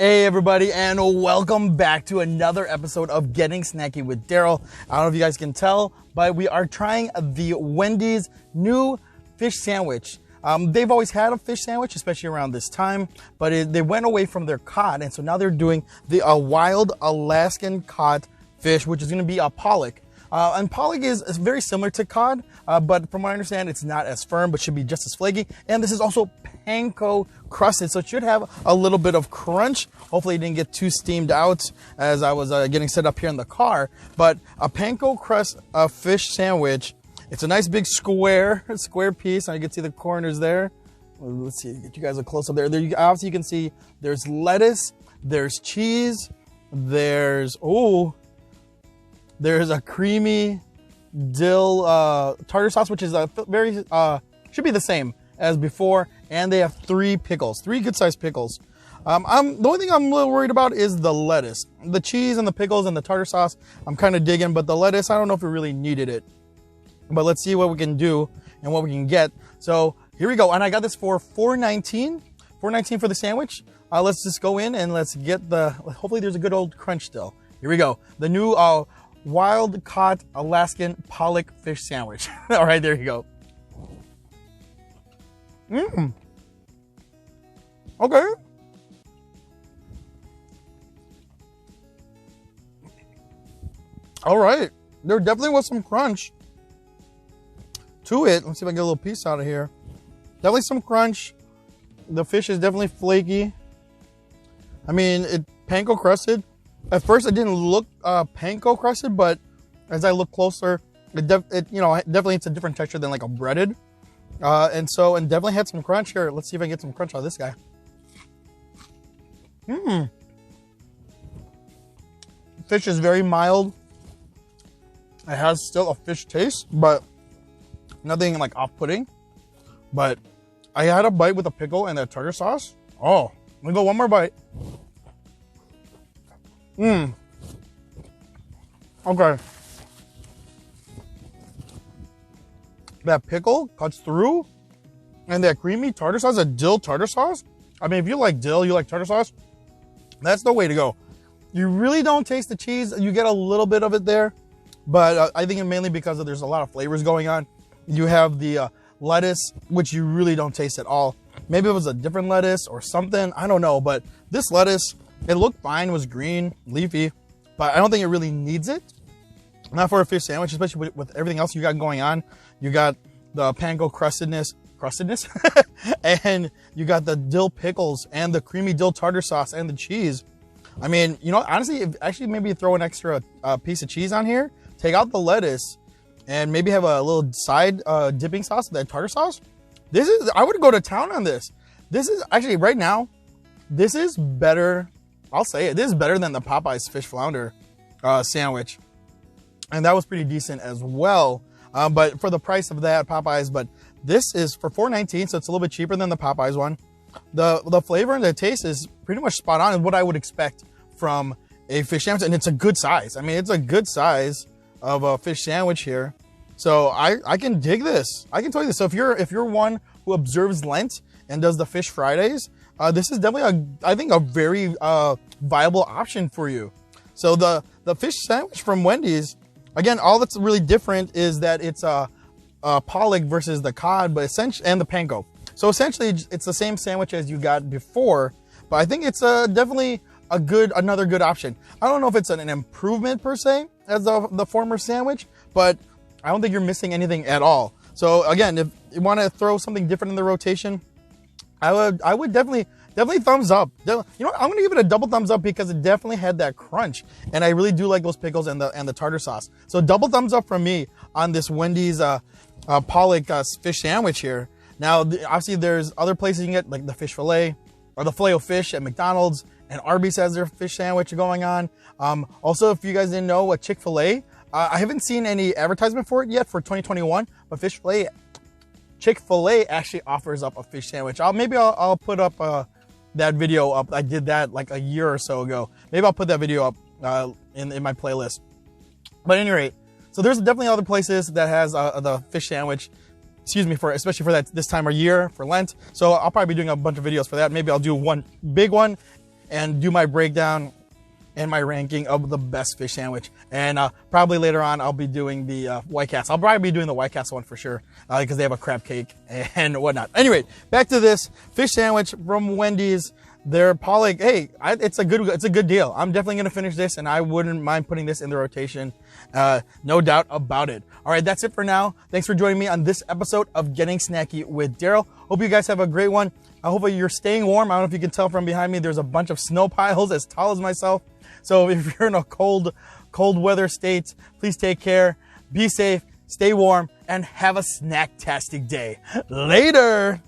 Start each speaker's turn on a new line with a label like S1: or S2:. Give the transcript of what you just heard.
S1: Hey everybody, and welcome back to another episode of Getting Snacky with Darrel. I don't know if you guys can tell, but we are trying the Wendy's new fish sandwich. They've always had a fish sandwich, especially around this time, but they went away from their cod, and so now they're doing the wild Alaskan cod fish, which is going to be a pollock. And pollock is very similar to cod, but from what I understand, it's not as firm, but should be just as flaky. And this is also panko crusted, so it should have a little bit of crunch. Hopefully it didn't get too steamed out as I was getting set up here in the car. But a panko crust fish sandwich. It's a nice big square piece, and you can see the corners there. Let's see, get you guys a close up there. Obviously you can see there's lettuce, there's cheese, there's a creamy dill tartar sauce, which is should be the same as before, and they have three good-sized pickles. The only thing I'm a little worried about is the lettuce. The cheese and the pickles and the tartar sauce I'm kind of digging, but the lettuce, I don't know if we really needed it. But let's see what we can do and what we can get. So here we go, and I got this for $4.19. $4.19 for the sandwich. Let's just go in and let's get hopefully there's a good old crunch still. Here we go. The new Wild-Caught Alaskan Pollock fish sandwich. All right, there you go. Okay. All right. There definitely was some crunch to it. Let's see if I can get a little piece out of here. Definitely some crunch. The fish is definitely flaky. I mean, it panko crusted. At first, it didn't look panko crusted, but as I look closer, definitely it's a different texture than like a breaded. And definitely had some crunch here. Let's see if I can get some crunch out of this guy. Fish is very mild. It has still a fish taste, but nothing like off-putting. But I had a bite with a pickle and that tartar sauce. Oh, let me go one more bite. Okay. That pickle cuts through, and that creamy tartar sauce, that dill tartar sauce. I mean, if you like dill, you like tartar sauce, that's the way to go. You really don't taste the cheese. You get a little bit of it there, but I think mainly because there's a lot of flavors going on. You have the lettuce, which you really don't taste at all. Maybe it was a different lettuce or something. I don't know, but this lettuce, it looked fine, was green, leafy, but I don't think it really needs it. Not for a fish sandwich, especially with everything else you got going on. You got the panko crustedness, and you got the dill pickles and the creamy dill tartar sauce and the cheese. I mean, honestly, actually maybe throw an extra piece of cheese on here, take out the lettuce, and maybe have a little side dipping sauce, that tartar sauce. I would go to town on this. This is actually, right now, this is better. I'll say it. This is better than the Popeyes fish flounder sandwich. And that was pretty decent as well. But for the price of that Popeyes, but this is for $4.19, so it's a little bit cheaper than the Popeyes one. The flavor and the taste is pretty much spot on, is what I would expect from a fish sandwich, and it's a good size. I mean, it's a good size of a fish sandwich here. So I can dig this. I can tell you this. So if you're one who observes Lent and does the Fish Fridays, this is definitely I think a very viable option for you. So the fish sandwich from Wendy's, again, all that's really different is that it's a pollock versus the cod, but and the panko. So essentially, it's the same sandwich as you got before, but I think it's definitely another good option. I don't know if it's an improvement per se as the former sandwich, but I don't think you're missing anything at all. So again, if you want to throw something different in the rotation, I would definitely thumbs up. I'm gonna give it a double thumbs up because it definitely had that crunch, and I really do like those pickles and the tartar sauce. So double thumbs up from me on this Wendy's pollock fish sandwich here. Now, obviously, there's other places you can get like the fish fillet or the filet of fish at McDonald's, and Arby's has their fish sandwich going on. Also, if you guys didn't know, what Chick-fil-A, I haven't seen any advertisement for it yet for 2021, but Chick-fil-A actually offers up a fish sandwich. I'll put up that video up. I did that like a year or so ago. Maybe I'll put that video up in my playlist. But at any rate, so there's definitely other places that has the fish sandwich. Especially for this time of year for Lent. So I'll probably be doing a bunch of videos for that. Maybe I'll do one big one and do my breakdown and my ranking of the best fish sandwich. And probably later on, I'll be doing the White Castle. I'll probably be doing the White Castle one for sure because they have a crab cake and whatnot. Anyway, back to this fish sandwich from Wendy's. Their pollock, hey, it's a good deal. I'm definitely gonna finish this, and I wouldn't mind putting this in the rotation, no doubt about it. All right, that's it for now. Thanks for joining me on this episode of Getting Snacky with Darrel. Hope you guys have a great one. I hope you're staying warm. I don't know if you can tell from behind me, there's a bunch of snow piles as tall as myself. So if you're in a cold weather state, please take care, be safe, stay warm, and have a snack-tastic day. Later.